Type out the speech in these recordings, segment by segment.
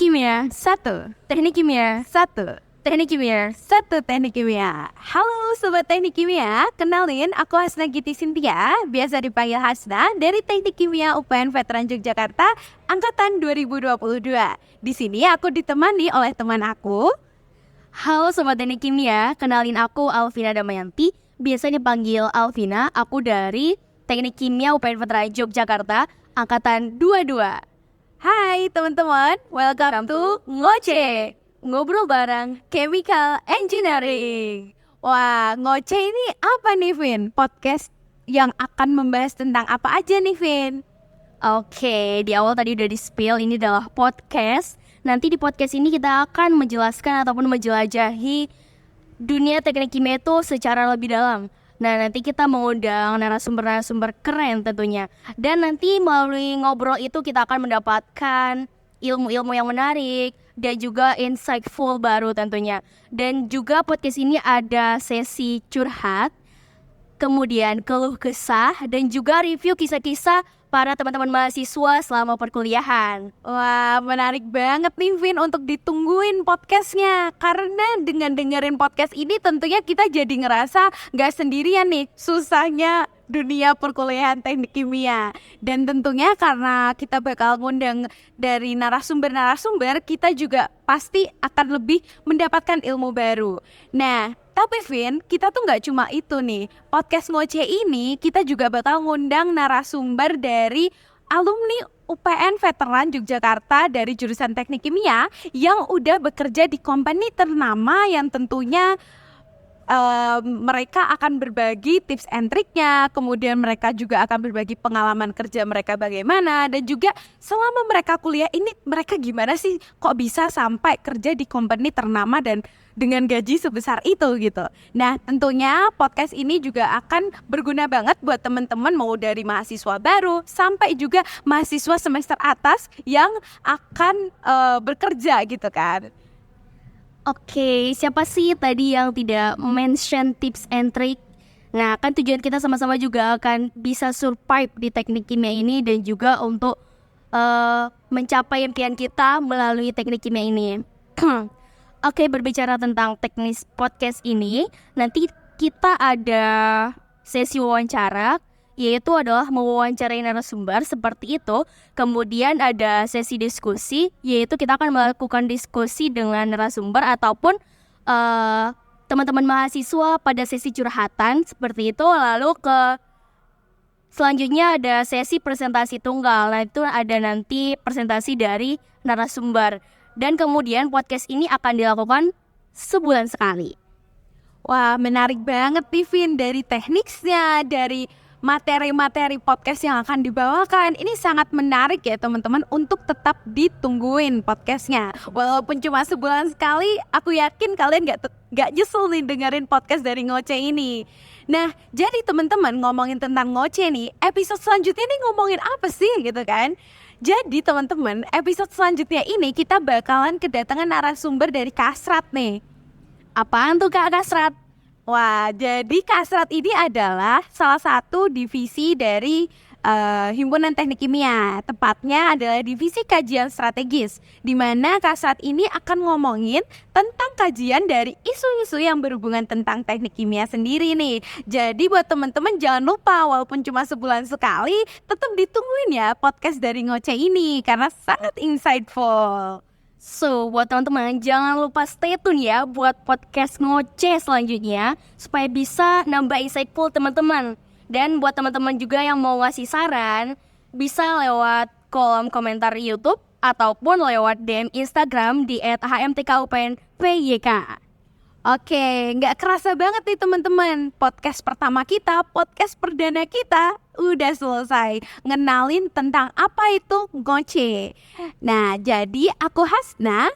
kimia 1. Teknik kimia 1. Teknik kimia 1. Teknik kimia. Halo sobat teknik kimia, kenalin aku Hasna Giti Sintia, biasa dipanggil Hasna, dari Teknik Kimia UPN Veteran Yogyakarta angkatan 2022. Di sini aku ditemani oleh teman aku. Halo sobat teknik kimia, kenalin aku Alvina Damayanti, biasa dipanggil Alvina. Aku dari Teknik Kimia UPN Veteran Yogyakarta angkatan 22. Hai teman-teman, welcome to Ngoce, ngobrol bareng Chemical Engineering. Wah, Ngoce ini apa nih Vin? Podcast yang akan membahas tentang apa aja nih Vin? Oke, di awal tadi udah di-spill, ini adalah podcast. Nanti di podcast ini kita akan menjelaskan ataupun menjelajahi dunia teknik kimia itu secara lebih dalam. Nah, nanti kita mengundang narasumber-narasumber keren tentunya. Dan nanti melalui ngobrol itu kita akan mendapatkan ilmu-ilmu yang menarik dan juga insightful baru tentunya. Dan juga podcast ini ada sesi curhat, kemudian keluh kesah, dan juga review kisah-kisah para teman-teman mahasiswa selama perkuliahan. Wah, menarik banget nih Vin untuk ditungguin podcastnya. Karena dengan dengerin podcast ini tentunya kita jadi ngerasa gak sendirian nih susahnya dunia perkuliahan teknik kimia. Dan tentunya karena kita bakal ngundang dari narasumber-narasumber, kita juga pasti akan lebih mendapatkan ilmu baru. Nah, tapi Vin, kita tuh gak cuma itu nih. Podcast Ngoce ini kita juga bakal ngundang narasumber dari alumni UPN Veteran Yogyakarta dari jurusan teknik kimia yang udah bekerja di company ternama yang tentunya mereka akan berbagi tips and triknya, kemudian mereka juga akan berbagi pengalaman kerja mereka bagaimana, dan juga selama mereka kuliah ini mereka gimana sih kok bisa sampai kerja di company ternama dan dengan gaji sebesar itu gitu. Nah, tentunya podcast ini juga akan berguna banget buat teman-teman mau dari mahasiswa baru sampai juga mahasiswa semester atas yang akan bekerja gitu kan. Oke, siapa sih tadi yang tidak mention tips and trick? Nah, kan tujuan kita sama-sama juga akan bisa survive di teknik kimia ini dan juga untuk mencapai impian kita melalui teknik kimia ini. Oke, berbicara tentang teknis podcast ini, nanti kita ada sesi wawancara, yaitu adalah mewawancarai narasumber seperti itu. Kemudian ada sesi diskusi, yaitu kita akan melakukan diskusi dengan narasumber ataupun teman-teman mahasiswa pada sesi curhatan seperti itu. Lalu selanjutnya ada sesi presentasi tunggal. Nah, itu ada nanti presentasi dari narasumber. Dan kemudian podcast ini akan dilakukan sebulan sekali. Wah, menarik banget nih Vin, dari tekniknya, dari materi-materi podcast yang akan dibawakan. Ini sangat menarik ya teman-teman untuk tetap ditungguin podcastnya. Walaupun cuma sebulan sekali, aku yakin kalian gak nyesel nih dengerin podcast dari Ngoce ini. Nah, jadi teman-teman ngomongin tentang Ngoce nih, episode selanjutnya nih ngomongin apa sih gitu kan? Jadi teman-teman, episode selanjutnya ini kita bakalan kedatangan narasumber dari Kasrat nih. Apaan tuh Kak Kasrat? Wah, jadi Kasrat ini adalah salah satu divisi dari Himpunan Teknik Kimia. Tepatnya adalah divisi kajian strategis, di mana Kasrat ini akan ngomongin tentang kajian dari isu-isu yang berhubungan tentang teknik kimia sendiri nih. Jadi buat teman-teman jangan lupa, walaupun cuma sebulan sekali, tetap ditungguin ya podcast dari Ngoce ini karena sangat insightful. So, buat teman-teman jangan lupa stay tune ya buat podcast Ngoce selanjutnya supaya bisa nambah insightful teman-teman. Dan buat teman-teman juga yang mau ngasih saran, bisa lewat kolom komentar YouTube ataupun lewat DM Instagram di @hmtkupnpyk. Oke, nggak kerasa banget nih teman-teman, podcast pertama kita, podcast perdana kita udah selesai ngenalin tentang apa itu Ngoce. Nah, jadi aku Hasna,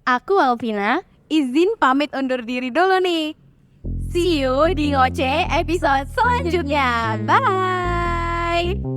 aku Alvina, izin pamit undur diri dulu nih. See you di Ngoce episode selanjutnya. Bye.